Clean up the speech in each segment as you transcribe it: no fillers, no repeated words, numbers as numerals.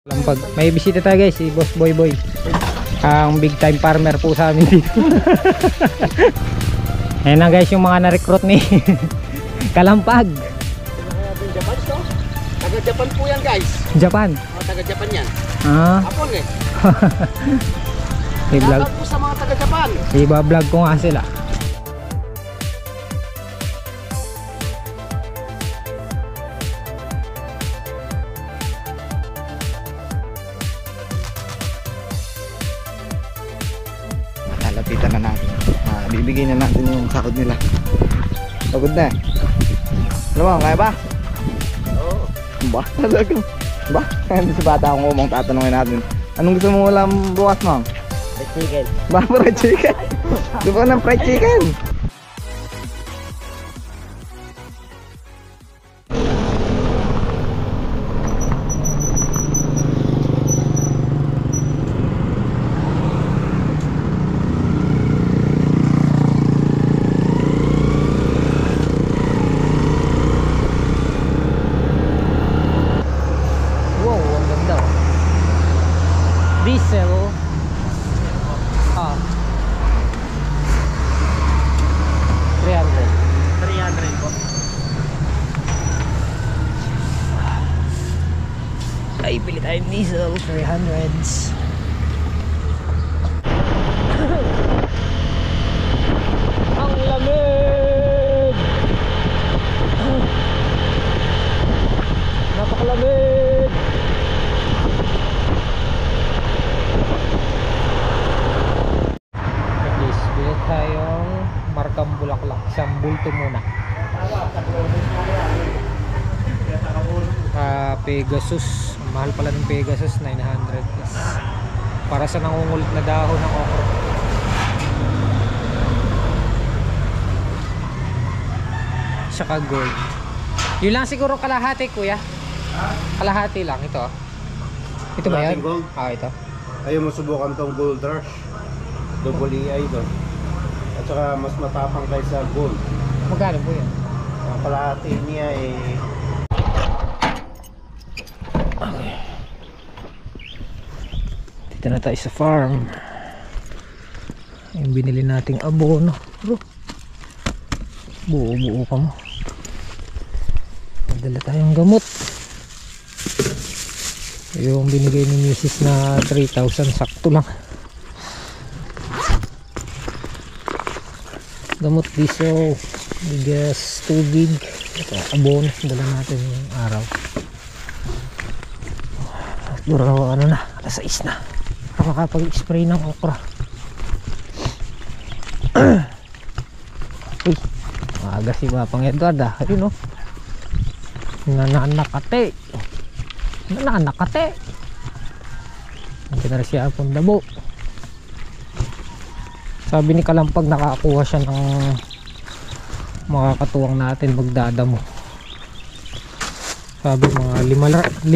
Lampag. May bisita tayo guys, si Boss Boy Boy. Ang big time farmer po sa amin dito. Ayan na guys yung mga na-recruit ni Kalampag. Japan to? Taga-Japan po yan guys. Japan? Oh, taga-Japan yan. Hapon eh. I-vlog po sa mga taga-Japan. I-vlog ko nga sila. Lalapitan na natin. Bibigyan na natin yung sakot nila. Pagod na eh. Alam mo, kaya ba? Oo. Ba? Talaga? Ba? Kaya si bata akong umang tatanungin natin. Anong gusto mo ulam bukas, Mang? Fried chicken. Ba, fried chicken? Gusto ko ng fried chicken. Diesel. Ah. 300. 300 po. Ay, pili tayo diesel 300s. Ang lamig. Napakalamig. Bili tayong markang bulaklak, isang bulto muna. Pegasus, mahal pala ng Pegasus, 900 plus. Para sa nangungulit na dahon ng okra. Saka gold. Yun lang siguro kalahati kuya. Kalahati lang ito. Ito ba yan? Gold? Ito. Ayaw mo subukan tong Gold Rush. Double EI to. At saka mas matapang kaysa gold. Magkano po yan? Ang kalahati niya Okay. Dito na tayo sa farm. Yung binili nating abono. Buo-buo pa mo. Madala tayong gamot. Yung binigay ni Mrs. na 3,000 sakto lang. Gamot, diesel, bigas, tubig, ito, abono, dala natin yung araw. Duro, ano na, alas 6 na. Makakapag-spray ng okra. Uy, maaga si Bapang Edward ah. Ayun o. Nananakate. Nananakate. Nandiyan na rin siya pong dabo. Sabi ni Kalampag nakakuha siya ng makakatuwang natin magdadamo. Sabi mga 5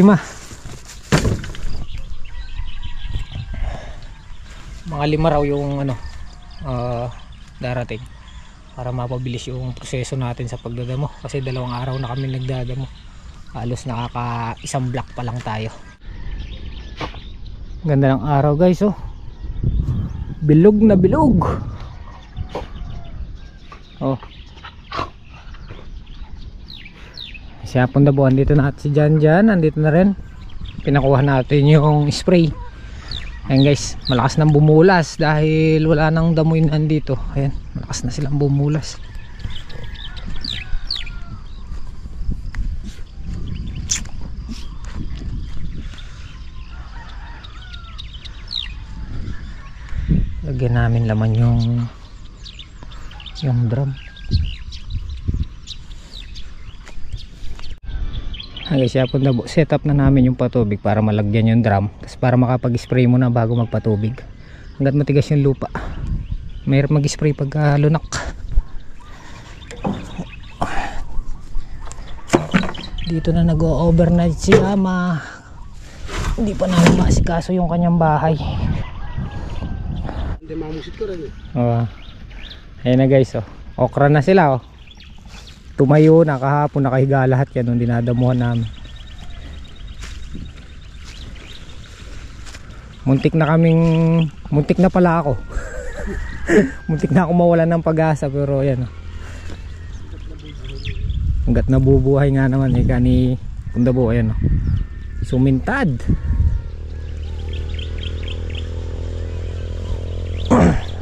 mga 5 raw yung ano darating para mapabilis yung proseso natin sa pagdadamo kasi 2 araw na kami nagdadamo. Halos nakaka 1 block pa lang tayo. Ganda ng araw guys oh. Bilog na bilog. Oh. Si Hapon Dabo, andito na at si Jan Jan, andito na rin. Pinakuha natin yung spray. Ayan guys, malakas nang bumulas dahil wala nang damoy na andito. Ayan, malakas na silang bumulas. Lagyan namin laman yung drum. Okay, siya po na set up na namin yung patubig para malagyan yung drum. Tapos para makapag-spray muna bago magpatubig. Hanggat matigas yung lupa. Mahirap mag-spray pag lunak. Dito na nag-overnight si Ama. Hindi pa namin masikaso yung kanyang bahay. Hindi mamusit ko rin eh. Ayan na guys oh. Okra na sila oh. Tumayo na kahapon, nakahiga lahat yan nung dinadamuhan namin. Muntik na pala ako. Muntik na ako mawalan ng pag-asa, pero yan. Hanggat nabubuhay nga naman eh, kani Pundabo, ayan. Sumintad.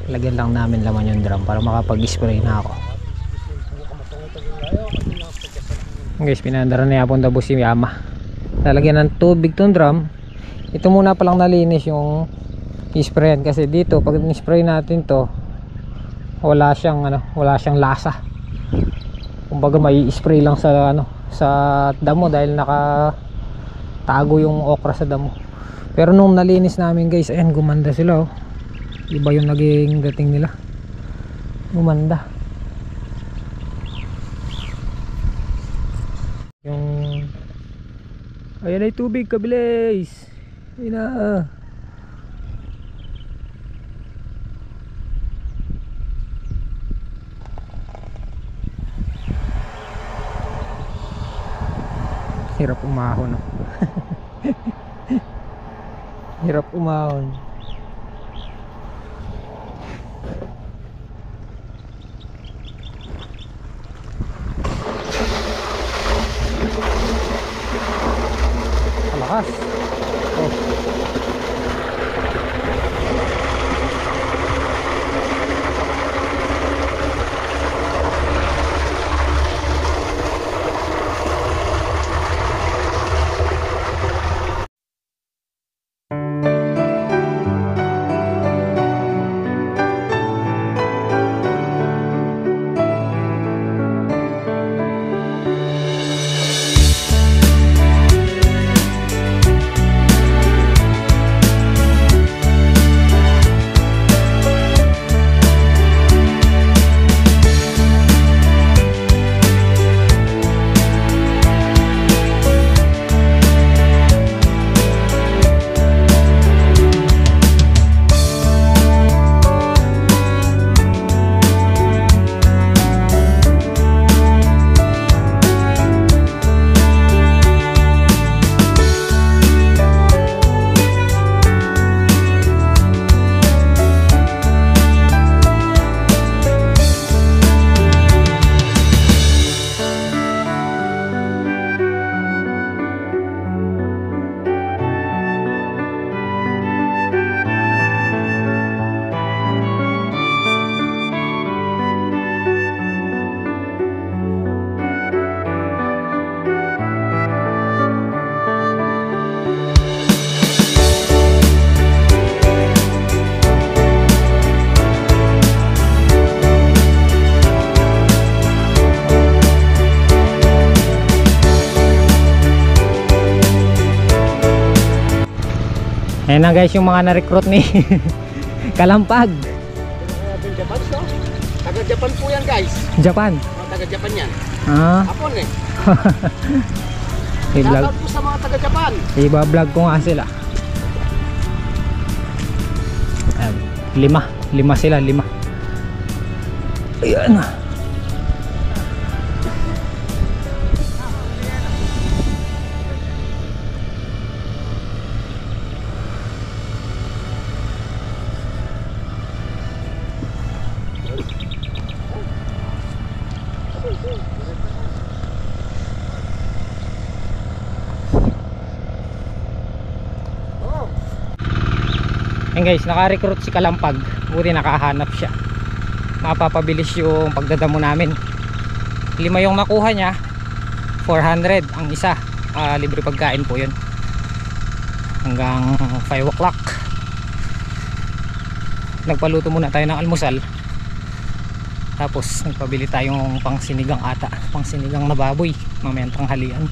Lagyan lang namin laman yung drum para makapag-spray na ako. Guys, pinandara na yapon Pundabo si Yama. Lalagyan ng tubig tong drum. Ito muna palang nalinis yung isprayan, kasi dito pag ni-spray natin to, wala siyang lasa. Kumbaga may spray lang sa sa damo dahil nakatago yung okra sa damo. Pero nung nalinis namin guys, ayan, gumanda sila, oh. Iba yung naging dating nila. Gumanda. Yung ayan ay tubig, kabilis. Ayun na. Hirap umahon. Hirap umahon. Malakas. Oh. Ayan na guys yung mga na-recruit ni Kalampag. Japan, no? Taga-Japan po yan guys. Japan. Taga-Japan yan. Ah. Hapon eh. I-vlog. Shoutout po sa mga taga-Japan. I-vlog ko nga sila. Lima sila. Ayan. Ayan guys, naka-recruit si Kalampag. Buti nakahanap siya. Mapapabilis yung pagdadamo namin. 5 yung nakuha niya, 400 ang isa. Libre pagkain po yun hanggang 5 o'clock. Nagpaluto muna tayo ng almusal, tapos nagpabili tayong pang sinigang ata, pang sinigang na baboy mamayang tanghalian.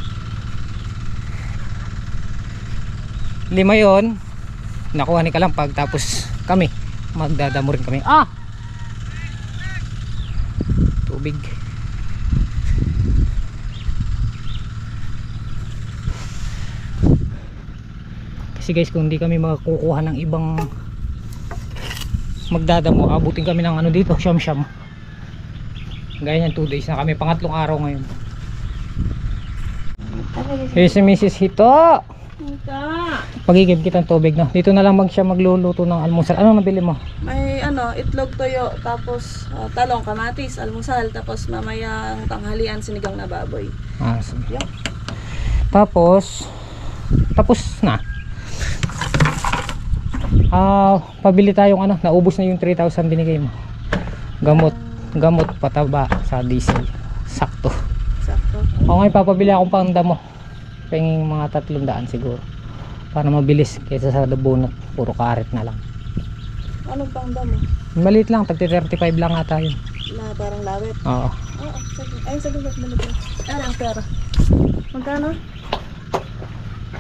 5 yun nakuha ni Kalampag, tapos kami magdadamo rin kami. Tubig. Kasi guys, kung hindi kami makukuha ng ibang magdadamo, abutin kami ng ano dito, siyam-siyam. Gaya yan, 2 days na kami, pangatlong araw ngayon. Hey si Mrs. Hito. Pagigib kitang tubig, no? Dito na lang siya magluluto ng almusal. Ano nabili mo? May itlog toyo, tapos talong, kamatis, almusal, tapos mamayang tanghalian sinigang na baboy. Sige. Yup. Tapos na. Pabili tayong naubos na yung 3,000 binigay mo. Gamot pataba sa diesel. Sakto. Sakto. O ngayon papabili akong pang damo. Penging mga 300 siguro. Para mabilis kaysa sa bunot. Puro karet na lang. Anong pang damo? Maliit lang, 35 lang ata yun. Na parang lawet. Oo. Oo, sige. Ay, sige, malagay. Ano ang pera? Magkano?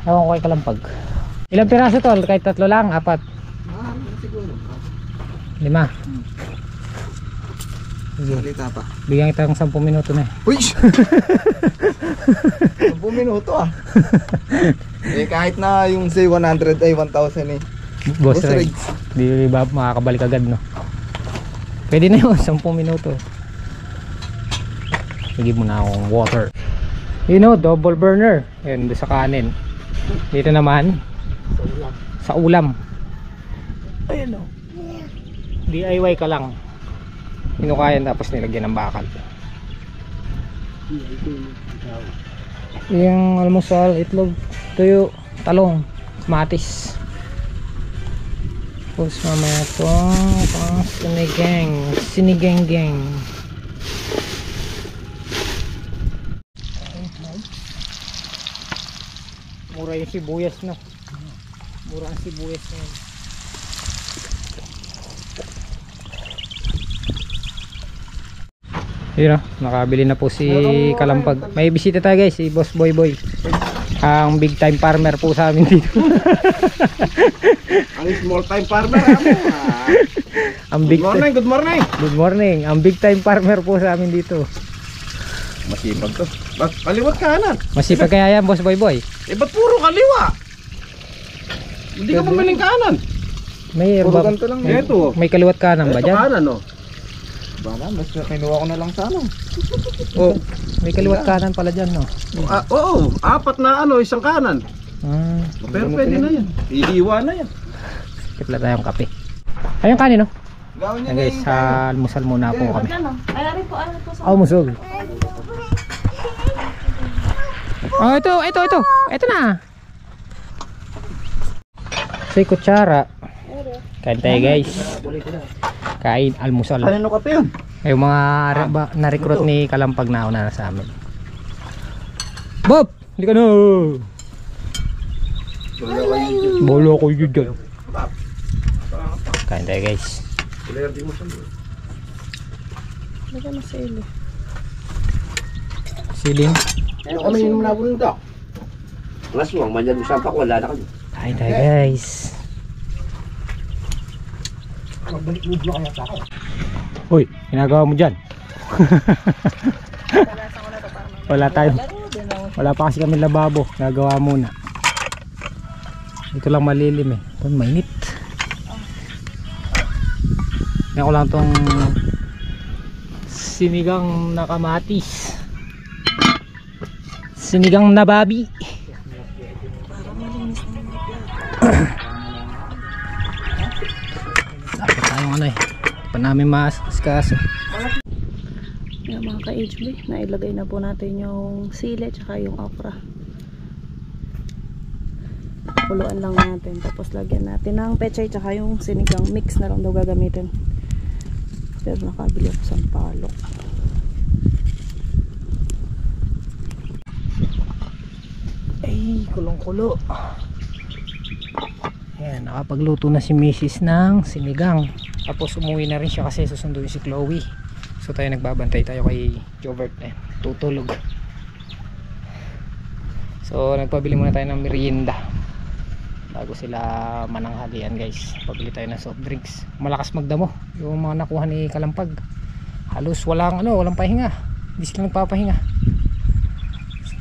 Ewan ko kay Kalampag. Ilang piraso tol? Kahit 3 lang, 4. Siguro. 5. Sige. Salita pa. Bigyan kita ng 10 minuto na. Uy! 10 minuto kahit na yung say 100 ay 1,000 Boss Boss Regs. Di ba makakabalik agad, no? Pwede na yun, 10 minuto. Higib mo na akong water. Double burner. Yun, doon sa kanin. Dito naman sa ulam. Ayun o. DIY ka lang. Hinukayan tapos nilagyan ng bakal. Yung almusal, itlog, tuyo, talong, kamatis. Tapos mamaya itong sinigang. Mura yung sibuyas, no? Mura ang sibuyas na yun. Yun, nakabili na po si Kalampag. May bisita tayo guys, si Boss Boy. Ang big time farmer po sa amin dito. Ang small time farmer. Ang big Good morning. Good morning. Ang big time farmer po sa amin dito. Masipag to. Kaliwat kanan. Masipag kaya yan, Boss Boy. Ba't puro kaliwa? Hindi ka mamaling kanan. May Puro ganito lang. Ito. may kaliwat kanan ba Ito dyan? kanan, no? Bala, mas kinuha ko na lang sana. Oh, may kaliwat kanan pala dyan, no? Oo, 4 na isang kanan. Pero pwede na yan. Iiwa na yan. Tipla tayong kape. Ayun kanin, no? Gawin niya Guys, sa almusal muna po kami. Magkano? Ay, ari po sa... Almusal. Oh, ito na. Say kutsara. Kain tayo guys. Kain almusal. Kanino kape yun? Ay mga na-recruit ni Kalampag na una na sa amin. Bob! Hindi ka na! Bolo ko yun dyan. Kain tayo guys. Lagyan mo sa ilo. Siling. Ano kami yung nabunda? Mas mo, manyan mo sa pak, wala na kami. Kain tayo guys. Uy, ginagawa mo dyan? Wala pa kasi kami lababo. Nagawa muna. Dito lang malilim eh. Ito mainit. Yan ko lang tong sinigang na kamatis. Sinigang na babi. Dapat tayong pa namin maaskaso. Yung mga ka-HB, nailagay na po natin yung sili tsaka yung okra. Kuluan lang natin, tapos lagyan natin ng pechay tsaka yung sinigang. Mix na lang daw gagamitin. Pero nakabili ako sa palok. Ay, kulong-kulo. Ayan, nakapagluto na si Mrs. ng sinigang. Tapos umuwi na rin siya kasi susunduin si Chloe. So tayo nagbabantay tayo kay Jobert. Tutulog. So nagpabili muna tayo ng merienda bago sila mananghalian guys. Pabili tayo ng soft drinks. Malakas magdamo yung mga nakuha ni Kalampag. Halos walang pahinga. Hindi sila nagpapahinga.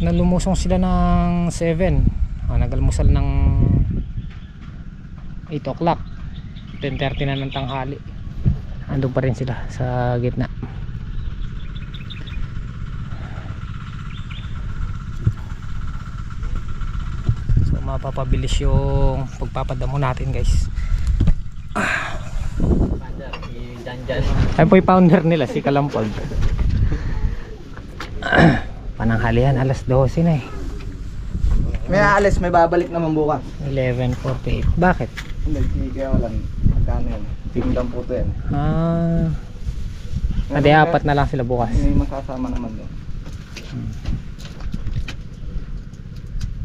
Nalumusong sila ng 7. Nagalmusal ng 8 o'clock. 10:30 na ng tanghali. Andun pa rin sila sa gitna. So mapapabilis yung pagpapadamo natin guys. Ayun po yung founder nila, si Kalampag. Pananghalian, alas 12 na eh. May aalis, may babalik naman bukas. 11:48. Bakit? Hindi, kaya walang magkano yan. Tingdang po to yan. Hindi, apat na lang sila bukas. May masasama naman doon.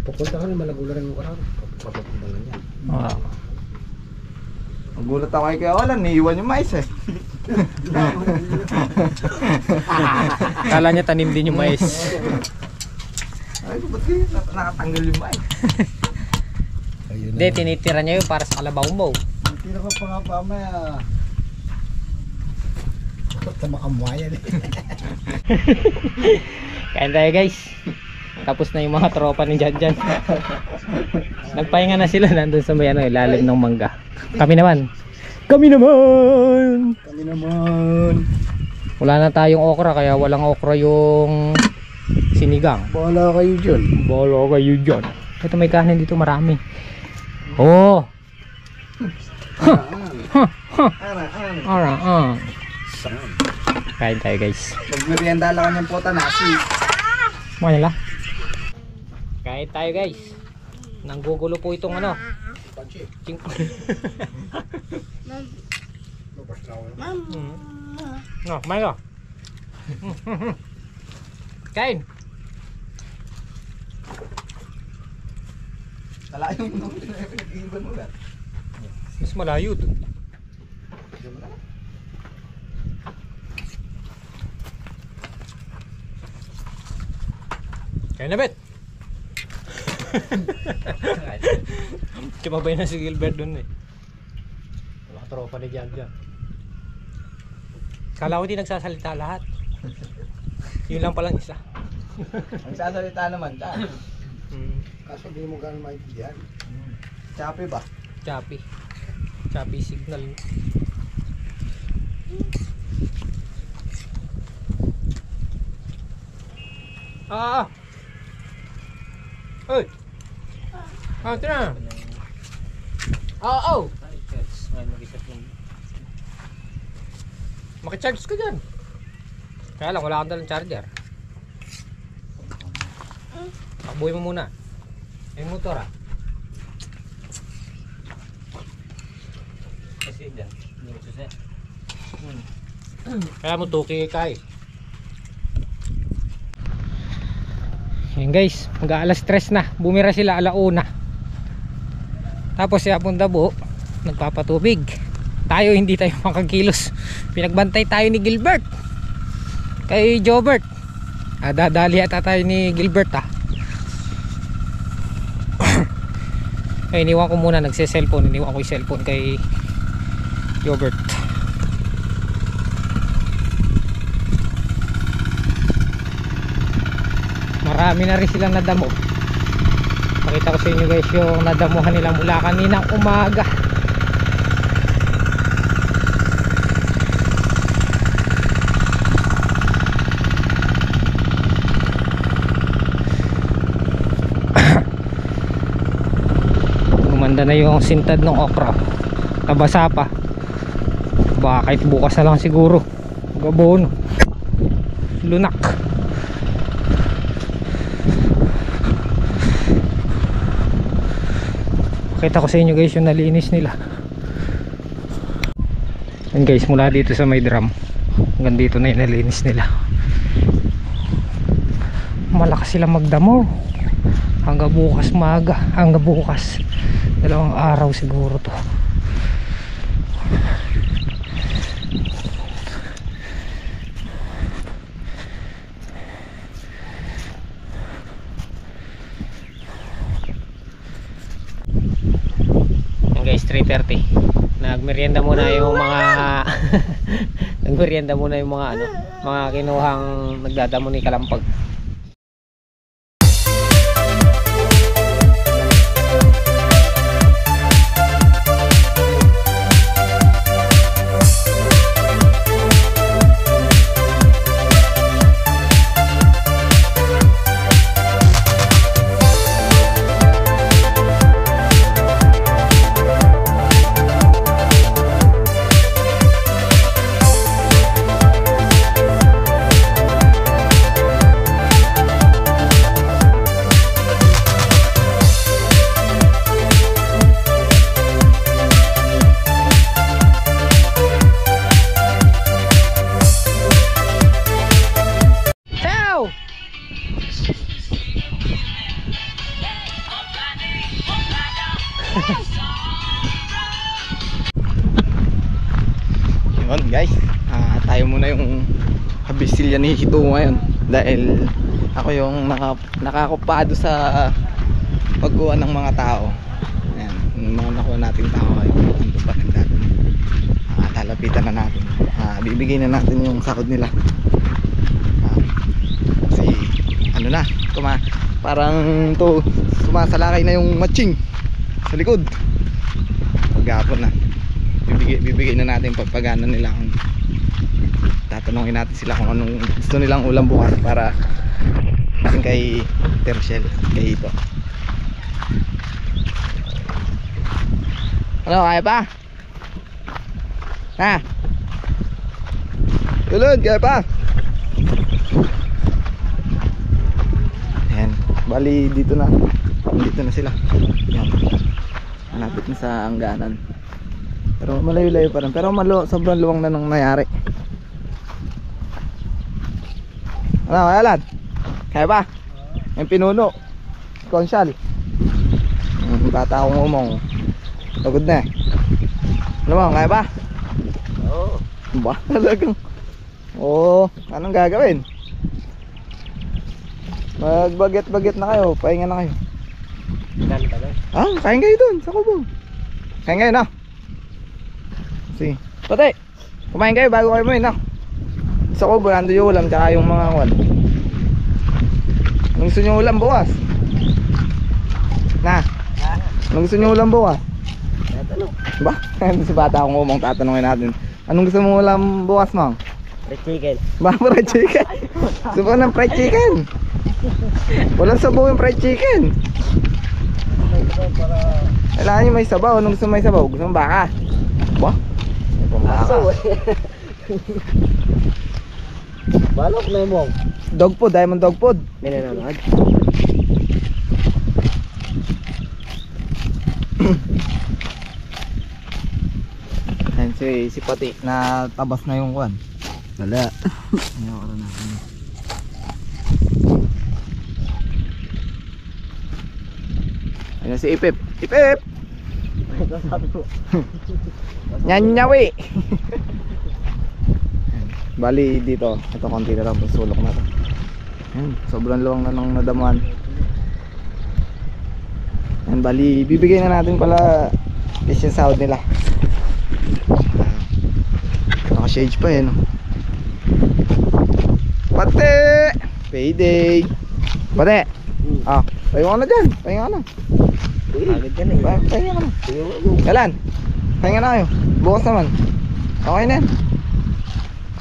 Pupunta ka rin, malagula rin mo karang. Papapunta lang yan. Oo. Magulat ako kay kaya wala, niiwan yung mais eh. Kala niya tanim din yung mais. Ay, ba't kayo nakatanggal yung mais? Hindi, tinitira niya yun para sa kalabaw mo. Tira ko pa nga pa mamaya. Basta makamwayan eh. Kain tayo guys. Tapos na yung mga tropa ni Janjan. Nagpahinga na sila nandun sa may ilalim ng mangga. Kami naman. Wala na tayong okra kaya walang okra yung sinigang. Bahala kayo dyan. Bahala kayo dyan. Ito may kanin dito marami. Oh. Kain tayo guys. Pag-merienda lang kanyang pota nasi. Mga nila. Kain tayo guys. Nanggugulo po itong ano. No, kumain ka. Kain. Talayo mo nung pinag-iiban mo lang. Mas malayo dun. Kain na bet. Kumabay na si Gilbert dun eh. Wala tropa ni Janjan. Kala ko di nagsasalita lahat. Yun lang palang isa. Ang sasalita naman ta. Kaso di mo gano'n maintindihan. Chape ba? Choppy. Choppy signal. Ah! Oy! Ah, ito na! Oh! Makicharge ka dyan. Kaya lang, wala kang dalang charger. Takbuhin mo muna. Yung motor ah. Kaya mo tuki kay. Yan guys, mag-aalas 3 na. Bumira sila alauna. Tapos si Apong Dabo nagpapatubig. Tayo hindi tayo makakilos. Pinagbantay tayo ni Gilbert. Kay Jobert. Dadali ata tayo ni Gilbert ah. Ay, iniwan ko muna, nagse-cellphone. Iniwan ko yung cellphone kay Jobert. Marami na rin silang nadamo. Pakita ko sa inyo guys yung nadamuhan nila mula kaninang umaga. Gumanda na yung sintad ng okra. Nabasa pa. Baka kahit bukas na lang siguro. Gabon. Lunak. Kita ko sa inyo guys yung nalinis nila. And guys, mula dito sa may drum hanggang dito na yung nalinis nila. Malakas sila magdamo hanggang bukas maaga. Hanggang bukas 2 araw siguro to. Guys, 3:30. Nagmerienda muna yung mga nagmerienda muna yung mga ano, mga kinuhang nagdadamo ni Kalampag. Yun guys, tayo muna yung habisilya ni Hito ngayon. Dahil ako yung nakakupado sa pagkuha ng mga tao. Ayan, yung mga nakuha nating tao ngayon. Ando pa rin natin. Lalapitan na natin. Bibigay na natin yung sakod nila. Kasi ano na, parang to sumasalakay na yung matching sa likod. Pagapon na. Bibigay na natin pagpagana nila. Tatanungin natin sila kung anong gusto nilang ulam bukas para kay Tershel at kay Hito. Ano, kaya pa? Ha? Tulad, kaya pa? Ayan, bali dito na sila. Ayan, malapit na sa hangganan. Pero malayo-layo pa rin. Pero sobrang luwang na nang nangyari. Ano, kaya lad? Kaya pa? Yung pinuno Konsyal. Bata akong umong. Pagod na eh. Ano mo, kaya pa? Oo. Ba talagang. Oo, anong gagawin? Magbaget-baget na kayo. Pahinga na kayo. Ganda ba? Kain kayo dun sa kubo. Kain kayo na. Sige. Pati, kumain kayo bago kayo mo na. Sa kubo, nando yung ulam tsaka yung mga kwan. Anong gusto nyo ulam bukas? Na? Anong gusto nyo ulam bukas? Ba? Si bata akong umong, tatanungin natin. Anong gusto mong ulam bukas, Mang? Fried chicken. Ba, fried chicken? Gusto ko ng fried chicken. Walang sabaw yung fried chicken. Kailangan nyo may sabaw. Anong gusto may sabaw? Gusto mong baka? Ba? May pambaka. Balok na mo. Dog food, diamond dog food. May nanonood. Ayan si Pati na tabas na yung kwan. Wala. Ayaw ko na. Ayan si Ipip. Ipip! Nyanyawi! Bali dito, ito konti na lang sulok na to. Ayan, sobrang luwang na ng nadamuan. Ayan, bali bibigay na natin pala fishing sahod nila. Naka shades pa eh no. Pati! Payday! Pati! Pahinga ka na dyan, pahinga ka na. Agad ka na eh. Pahinga ka na. Kalan, pahinga na kayo. Bukas naman. Okay na yan.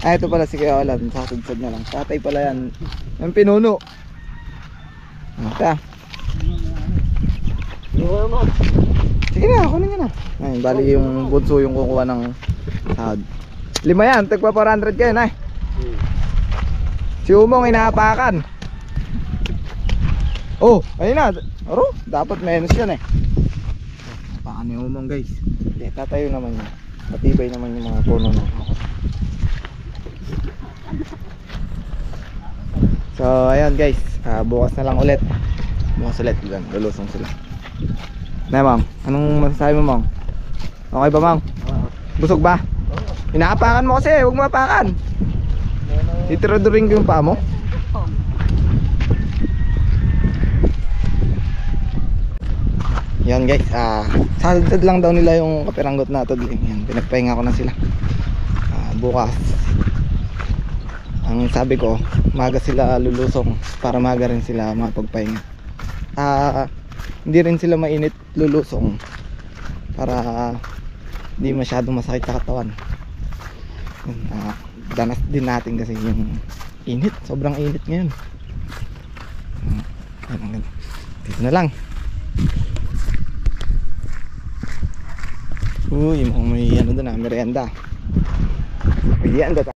Ito pala si Kuya Olan, sasadsad na lang. Tatay pala yan. Yung pinuno. Ito. Sige na, kunin nyo na. Ayun, bali yung bunso yung kukuha ng sahod. 5 yan, tagpa 400 kayo na. Si Umong inaapakan. Oh, ayun na. Aro, dapat menos yan eh. Apakan ni Umong guys. Hindi, tatayo naman yun. Matibay naman yung mga puno na. So ayan guys, bukas na lang ulit. Bukas ulit, lulusong sila. Na Mang, anong masasabi mo Mang? Okay ba Mang? Busog ba? Inaapakan mo kasi, huwag mo apakan. Titiraduring ko yung paa mo. Yan guys, sadsad lang daw nila yung kapiranggot na tudling. Yan, pinagpahinga ko na sila. Bukas ang sabi ko, maga sila lulusong para maga rin sila mapagpahinga. Hindi rin sila mainit lulusong para hindi masyadong masakit sa katawan. Danas din natin kasi yung init, sobrang init ngayon. Dito na lang. Uy, may ano doon merienda. Merienda.